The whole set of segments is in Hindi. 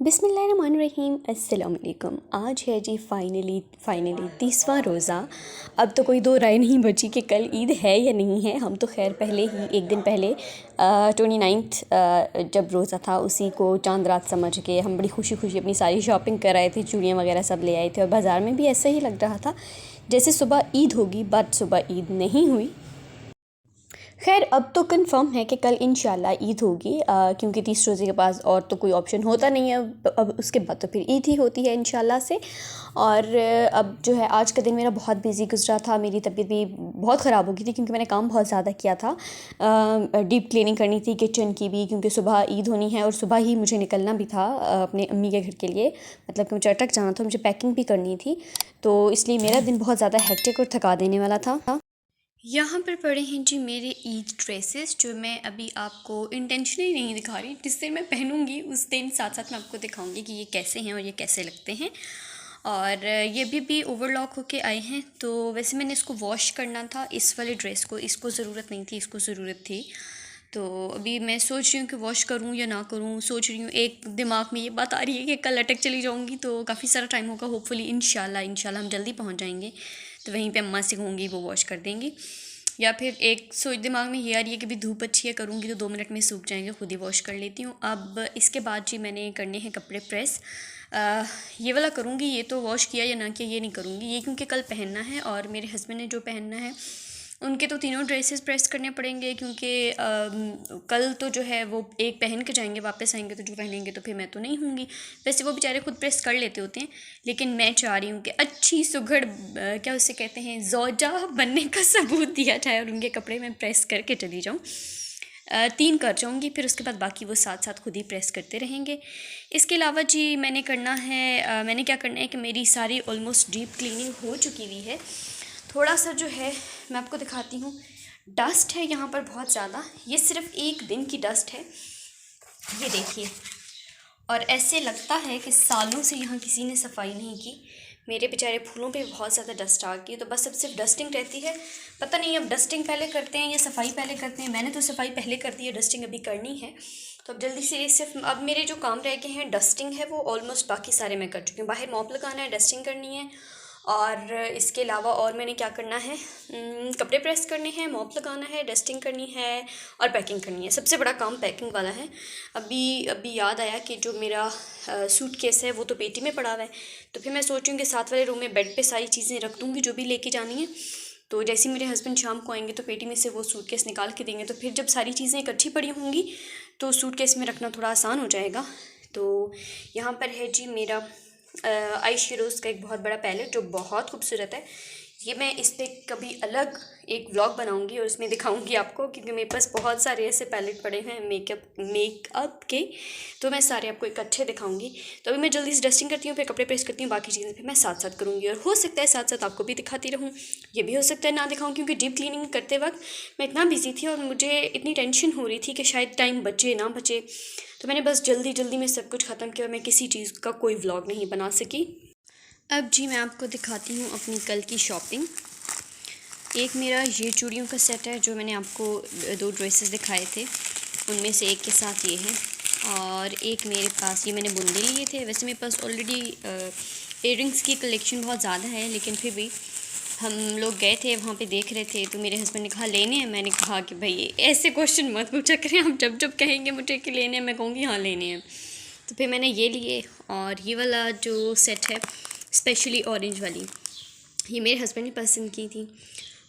बिस्मिल्लाहिर्रहमानिर्रहीम। अस्सलाम वालेकुम। आज है जी फाइनली 30वां रोज़ा। अब तो कोई दो राय नहीं बची कि कल ईद है या नहीं है। हम तो खैर पहले ही एक दिन पहले 29 जब रोज़ा था उसी को चांद रात समझ के हम बड़ी खुशी खुशी अपनी सारी शॉपिंग कर आए थे, चूड़ियाँ वगैरह सब ले आए थे। और बाज़ार में भी ऐसा ही लग रहा था जैसे सुबह ईद होगी, बट सुबह ईद नहीं हुई। खैर अब तो कंफर्म है कि कल इंशाल्लाह ईद होगी, क्योंकि 30 रोज़े के पास और तो कोई ऑप्शन होता नहीं है। अब उसके बाद तो फिर ईद ही होती है इंशाल्लाह से। और अब जो है आज का दिन मेरा बहुत बिजी गुजरा था। मेरी तबीयत भी बहुत ख़राब हो गई थी क्योंकि मैंने काम बहुत ज़्यादा किया था। डीप क्लीनिंग करनी थी किचन की भी, क्योंकि सुबह ईद होनी है और सुबह ही मुझे निकलना भी था अपने अम्मी के घर के लिए। मतलब कि मुझे अटक जाना था, मुझे पैकिंग भी करनी थी, तो इसलिए मेरा दिन बहुत ज़्यादा हेक्टिक और थका देने वाला था। यहाँ पर पड़े हैं जी मेरे ईद ड्रेसेस, जो मैं अभी आपको इंटेंशनली नहीं दिखा रही। जिस दिन मैं पहनूंगी उस दिन साथ साथ मैं आपको दिखाऊंगी कि ये कैसे हैं और ये कैसे लगते हैं। और ये भी ओवरलॉक होके आए हैं। तो वैसे मैंने इसको वॉश करना था, इस वाले ड्रेस को। इसको ज़रूरत नहीं थी, इसको ज़रूरत थी। तो अभी मैं सोच रही हूँ कि वॉश करूँ या ना करूँ। सोच रही हूँ, एक दिमाग में ये बात आ रही है कि कल अटक चली जाऊँगी तो काफ़ी सारा टाइम होगा। होपफुली इंशाल्लाह हम जल्दी पहुँच जाएंगे, तो वहीं पे अम्मा से कहूँगी वो वॉश कर देंगी। या फिर एक सोच दिमाग में ये आ रही है कि भी धूप अच्छी है, करूँगी तो 2 मिनट में सूख जाएंगे, खुद ही वॉश कर लेती हूँ। अब इसके बाद जी मैंने करने हैं कपड़े प्रेस। ये वाला करूँगी, ये तो वॉश किया या ना किया ये नहीं करूँगी, ये क्योंकि कल पहनना है। और मेरे हस्बैंड ने जो पहनना है उनके तो तीनों ड्रेसेस प्रेस करने पड़ेंगे, क्योंकि कल तो जो है वो एक पहन के जाएंगे, वापस आएंगे तो जो पहनेंगे, तो फिर मैं तो नहीं होंगी। वैसे वो बेचारे खुद प्रेस कर लेते होते हैं, लेकिन मैं चाह रही हूँ कि अच्छी सुघड़ क्या उसे कहते हैं, ज़ौजा बनने का सबूत दिया जाए और उनके कपड़े मैं प्रेस करके चली जाऊँ। 3 कर जाऊँगी, फिर उसके बाद बाकी वो साथ साथ खुद ही प्रेस करते रहेंगे। इसके अलावा जी मैंने करना है, मैंने क्या करना है कि मेरी सारी ऑलमोस्ट डीप क्लीनिंग हो चुकी हुई है। थोड़ा सा जो है मैं आपको दिखाती हूँ, डस्ट है यहाँ पर बहुत ज़्यादा। ये सिर्फ एक दिन की डस्ट है, ये देखिए। और ऐसे लगता है कि सालों से यहाँ किसी ने सफाई नहीं की। मेरे बेचारे फूलों पे बहुत ज़्यादा डस्ट आ गई है, तो बस अब सिर्फ डस्टिंग रहती है। पता नहीं अब डस्टिंग पहले करते हैं या सफाई पहले करते हैं। मैंने तो सफाई पहले कर दी है, डस्टिंग अभी करनी है। तो अब जल्दी से सिर्फ अब मेरे जो काम रह गए हैं, डस्टिंग है वो ऑलमोस्ट बाकी सारे मैं कर चुकी हूँ। बाहर मॉप लगाना है, डस्टिंग करनी है, और इसके अलावा और मैंने क्या करना है, कपड़े प्रेस करने हैं, मॉप लगाना है, डस्टिंग करनी है और पैकिंग करनी है। सबसे बड़ा काम पैकिंग वाला है। अभी याद आया कि जो मेरा सूटकेस है वो तो पेटी में पड़ा हुआ है, तो फिर मैं सोच रही हूँ कि साथ वाले रूम में बेड पे सारी चीज़ें रख दूँगी जो भी लेके जानी है। तो जैसे ही मेरे हस्बैंड शाम को आएंगे तो पेटी में से वो सूटकेस निकाल के देंगे, तो फिर जब सारी चीज़ें इकट्ठी पड़ी होंगी तो सूटकेस में रखना थोड़ा आसान हो जाएगा। तो यहाँ पर है जी मेरा आई शेडोज़ का एक बहुत बड़ा पैलेट जो बहुत खूबसूरत है। ये मैं इस पर कभी अलग एक व्लॉग बनाऊंगी और उसमें दिखाऊंगी आपको, क्योंकि मेरे पास बहुत सारे ऐसे पैलेट पड़े हैं मेकअप के, तो मैं सारे आपको इकट्ठे दिखाऊंगी। तो अभी मैं जल्दी से डस्टिंग करती हूँ, फिर कपड़े प्रेस करती हूँ, बाकी चीज़ें फिर मैं साथ साथ करूँगी। और हो सकता है साथ साथ आपको भी दिखाती रहूँ, ये भी हो सकता है ना दिखाऊँ, क्योंकि डीप क्लीनिंग करते वक्त मैं इतना बिजी थी और मुझे इतनी टेंशन हो रही थी कि शायद टाइम बचे ना बचे, तो मैंने बस जल्दी जल्दी में सब कुछ ख़त्म किया और मैं किसी चीज़ का कोई व्लॉग नहीं बना सकी। अब जी मैं आपको दिखाती हूँ अपनी कल की शॉपिंग। एक मेरा ये चूड़ियों का सेट है, जो मैंने आपको 2 ड्रेसेस दिखाए थे उनमें से एक के साथ ये है, और एक मेरे पास ये मैंने बुंदे लिए थे। वैसे मेरे पास ऑलरेडी इयररिंग्स की कलेक्शन बहुत ज़्यादा है, लेकिन फिर भी हम लोग गए थे वहाँ पे देख रहे थे, तो मेरे हस्बैंड ने कहा लेने हैं। मैंने कहा कि भाई ऐसे क्वेश्चन मत पूछा करें, आप जब जब कहेंगे मुझे कि लेने हैं मैं कहूँगी हाँ लेने हैं। तो फिर मैंने ये लिए। और ये वाला जो सेट है स्पेशली ऑरेंज वाली, ये मेरे हस्बैंड ने पसंद की थी।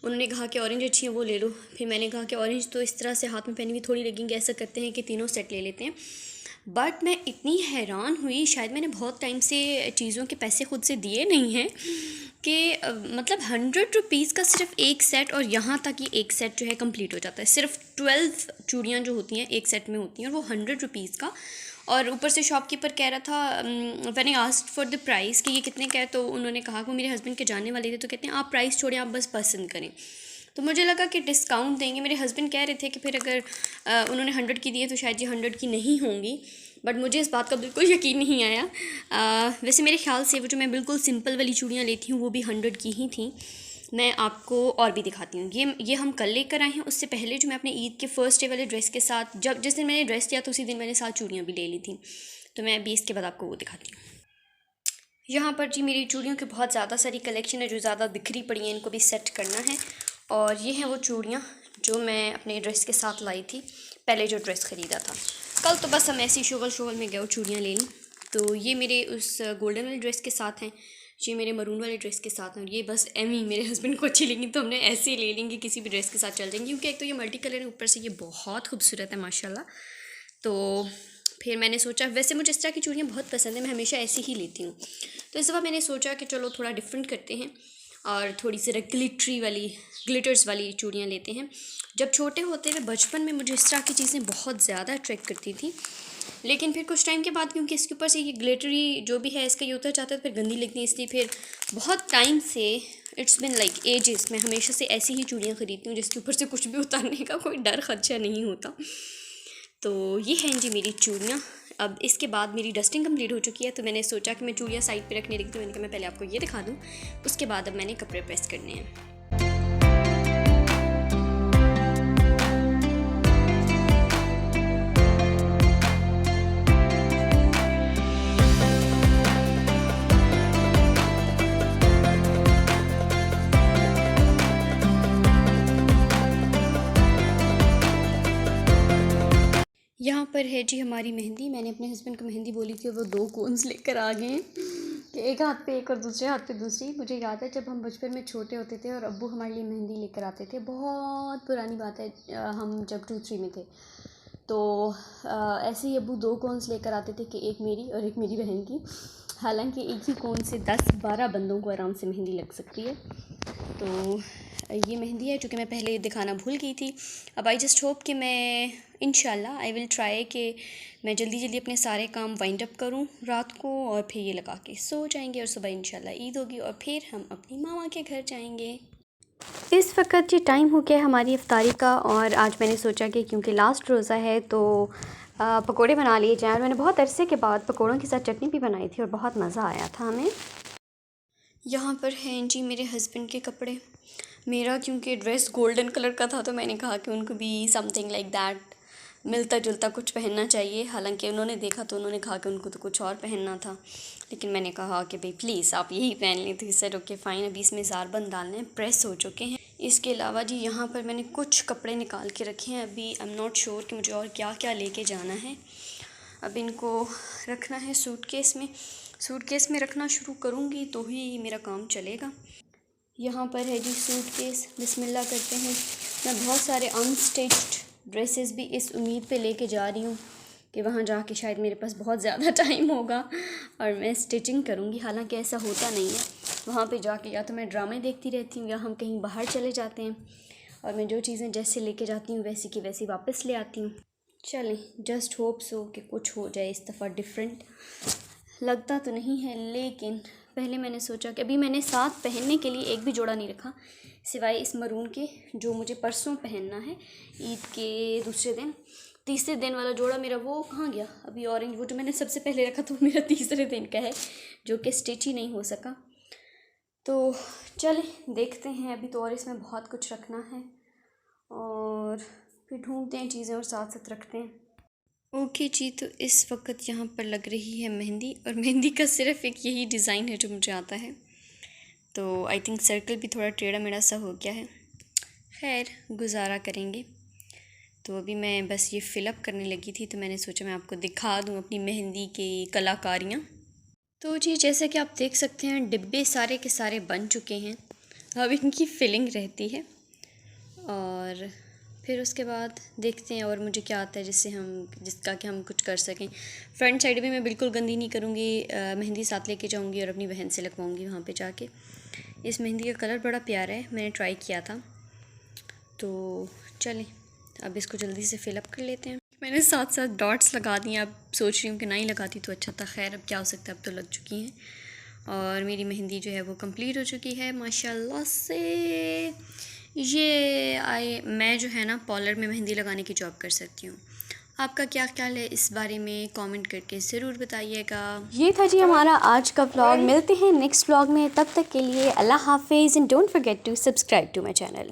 उन्होंने कहा कि ऑरेंज अच्छी है वो ले लो। फिर मैंने कहा कि ऑरेंज तो इस तरह से हाथ में पहनी हुई थोड़ी लगेंगी, ऐसा करते हैं कि तीनों सेट ले लेते हैं। बट मैं इतनी हैरान हुई, शायद मैंने बहुत टाइम से चीज़ों के पैसे खुद से दिए नहीं हैं, कि मतलब 100 रुपीज़ का सिर्फ एक सेट, और यहाँ तक कि एक सेट जो है कंप्लीट हो जाता है। सिर्फ 12 चूड़ियाँ जो होती हैं एक सेट में होती हैं, और वो 100 रुपीज़ का। और ऊपर से शॉपकीपर कह रहा था, मैंने आस्क्ड फॉर द प्राइस कि ये कितने का है, तो उन्होंने कहा कि वो मेरे हस्बैंड के जानने वाले थे, तो कहते हैं आप प्राइस छोड़ें, आप बस पसंद करें। तो मुझे लगा कि डिस्काउंट देंगे। मेरे हस्बैंड कह रहे थे कि फिर अगर उन्होंने 100 की दी है तो शायद ये 100 की नहीं होंगी, बट मुझे इस बात का बिल्कुल यकीन नहीं आया। वैसे मेरे ख्याल से वो जो मैं बिल्कुल सिंपल वाली चूड़ियाँ लेती हूँ वो भी 100 की ही थी। मैं आपको और भी दिखाती हूँ। ये हम कल लेकर आए हैं। उससे पहले जो मैं अपने ईद के फर्स्ट डे वाले ड्रेस के साथ, जिस दिन मैंने ड्रेस लिया तो उसी दिन मैंने साथ चूड़ियाँ भी ले ली थी। तो मैं अभी इसके बाद आपको वो दिखाती हूँ। यहाँ पर जी मेरी चूड़ियों की बहुत ज़्यादा सारी कलेक्शन है जो ज़्यादा बिखरी पड़ी हैं, इनको भी सेट करना है। और ये हैं वो चूड़ियाँ जो मैं अपने ड्रेस के साथ लाई थी, पहले जो ड्रेस ख़रीदा था। कल तो बस हम ऐसी शोगल में गए और चूड़ियाँ ले लीं। तो ये मेरे उस गोल्डन वाले ड्रेस के साथ हैं, ये मेरे मरून वाले ड्रेस के साथ हैं, और ये बस एमी मेरे हस्बैंड को अच्छी लगी तो हमने ऐसे ही ले लेंगे, किसी भी ड्रेस के साथ चल जाएंगे, क्योंकि एक तो ये मल्टी कलर है, ऊपर से ये बहुत खूबसूरत है माशाल्लाह। तो फिर मैंने सोचा, वैसे मुझे इस तरह की चूड़ियाँ बहुत पसंद है, मैं हमेशा ऐसी ही लेती हूँ। तो इस दफ़ा मैंने सोचा कि चलो थोड़ा डिफरेंट करते हैं और थोड़ी सी ग्लिटर्स वाली चूड़ियाँ लेते हैं। जब छोटे होते हुए बचपन में मुझे इस तरह की चीज़ें बहुत ज़्यादा अट्रैक्ट करती थी, लेकिन फिर कुछ टाइम के बाद क्योंकि इसके ऊपर से ये ग्लिटरी जो भी है इसका ये उतर जाता है तो फिर गंदी लगती है, इसलिए फिर बहुत टाइम से इट्स बिन लाइक एजेस मैं हमेशा से ऐसी ही चूड़ियाँ ख़रीदती हूँ जिसके ऊपर से कुछ भी उतारने का कोई डर खदशा नहीं होता। तो ये हैं जी मेरी चूड़ियाँ। अब इसके बाद मेरी डस्टिंग कंप्लीट हो चुकी है, तो मैंने सोचा कि मैं चूड़ियाँ साइड पे रखने लगी थी, मैंने कहा मैं पहले आपको ये दिखा दूँ, उसके बाद अब मैंने कपड़े प्रेस करने हैं। यहाँ पर है जी हमारी मेहंदी। मैंने अपने हस्बैंड को मेहंदी बोली थी और वो 2 कोन्स लेकर आ गए कि एक हाथ पे एक और दूसरे हाथ पे दूसरी। मुझे याद है जब हम बचपन में छोटे होते थे और अब्बू हमारे लिए मेहंदी लेकर आते थे, बहुत पुरानी बात है, हम जब 2-3 में थे, तो ऐसे ही अब्बू 2 कोन्स लेकर आते थे कि एक मेरी और एक मेरी बहन की। हालांकि एक ही कोन से 10-12 बंदों को आराम से मेहंदी लग सकती है। तो ये मेहंदी है जो कि मैं पहले दिखाना भूल गई थी। अब आई जस्ट होप कि मैं इंशाल्लाह आई विल ट्राई कि मैं जल्दी जल्दी अपने सारे काम वाइंड अप करूं रात को, और फिर ये लगा के सो जाएंगे और सुबह इंशाल्लाह ईद होगी और फिर हम अपनी मामा के घर जाएंगे। इस वक्त जी टाइम हो गया हमारी इफ्तारी का, और आज मैंने सोचा कि क्योंकि लास्ट रोज़ा है तो पकोड़े बना लिए जाएँ। मैंने बहुत अरसे के बाद पकोड़ों के साथ चटनी भी बनाई थी और बहुत मज़ा आया था हमें। यहाँ पर हैं जी मेरे हस्बैंड के कपड़े। मेरा क्योंकि ड्रेस गोल्डन कलर का था तो मैंने कहा कि उनको भी समथिंग लाइक दैट मिलता जुलता कुछ पहनना चाहिए। हालांकि उन्होंने देखा तो उन्होंने कहा कि उनको तो कुछ और पहनना था, लेकिन मैंने कहा कि भाई प्लीज़ आप यही पहन लें। तो इस सेट ओके फ़ाइन। अभी इसमें ज़ारबंद डालने प्रेस हो चुके हैं। इसके अलावा जी यहाँ पर मैंने कुछ कपड़े निकाल के रखे हैं। अभी आई एम नॉट श्योर कि मुझे और क्या क्या लेके जाना है। अब इनको रखना है सूटकेस में रखना शुरू करूँगी तो ही मेरा काम चलेगा। यहाँ पर है जी सूटकेस, बिस्मिल्लाह करते हैं। मैं बहुत सारे अनस्टिच्ड ड्रेसेस भी इस उम्मीद पे लेके जा रही हूँ कि वहाँ जाके शायद मेरे पास बहुत ज़्यादा टाइम होगा और मैं स्टिचिंग करूँगी। हालांकि ऐसा होता नहीं है। वहाँ पे जाके या तो मैं ड्रामे देखती रहती हूँ या हम कहीं बाहर चले जाते हैं और मैं जो चीज़ें जैसे लेके जाती हूँ वैसी की वैसी वापस ले आती हूँ। चलें, जस्ट होप सो कि कुछ हो जाए इस दफ़ा डिफरेंट। लगता तो नहीं है, लेकिन पहले मैंने सोचा कि अभी मैंने साथ पहनने के लिए एक भी जोड़ा नहीं रखा सिवाय इस मरून के जो मुझे परसों पहनना है ईद के दूसरे दिन। तीसरे दिन वाला जोड़ा मेरा वो कहाँ गया? अभी ऑरेंज वो जो मैंने सबसे पहले रखा था वो मेरा तीसरे दिन का है जो कि स्टिच ही नहीं हो सका। तो चलें देखते हैं, अभी तो और इसमें बहुत कुछ रखना है और फिर ढूंढते हैं चीज़ें और साथ साथ रखते हैं। ओके जी, तो इस वक्त यहाँ पर लग रही है मेहंदी, और मेहंदी का सिर्फ एक यही डिज़ाइन है जो मुझे आता है। तो आई थिंक सर्कल भी थोड़ा टेढ़ा मेढ़ा सा हो गया है। खैर गुजारा करेंगे। तो अभी मैं बस ये फ़िलअप करने लगी थी तो मैंने सोचा मैं आपको दिखा दूँ अपनी मेहंदी की कलाकारियाँ। तो जी जैसे कि आप देख सकते हैं डिब्बे सारे के सारे बन चुके हैं। अब इनकी फिलिंग रहती है और फिर उसके बाद देखते हैं और मुझे क्या आता है जिसका कि हम कुछ कर सकें। फ्रंट साइड भी मैं बिल्कुल गंदी नहीं करूँगी, मेहंदी साथ लेके जाऊँगी और अपनी बहन से लगवाऊँगी वहाँ पे जाके। इस मेहंदी का कलर बड़ा प्यारा है, मैंने ट्राई किया था। तो चलें अब इसको जल्दी से फ़िलअप कर लेते हैं। मैंने साथ साथ डॉट्स लगा दिए, अब सोच रही हूँ कि नहीं लगाती तो अच्छा था। खैर अब क्या हो सकता है, अब तो लग चुकी हैं और मेरी मेहंदी जो है वो कंप्लीट हो चुकी है माशाल्लाह से। मैं जो है ना पार्लर में मेहंदी लगाने की जॉब कर सकती हूँ। आपका क्या ख्याल है इस बारे में कमेंट करके ज़रूर बताइएगा। ये था जी हमारा आज का व्लॉग। मिलते हैं नेक्स्ट व्लॉग में, तब तक के लिए अल्लाह हाफिज़ and don't forget to subscribe to my channel.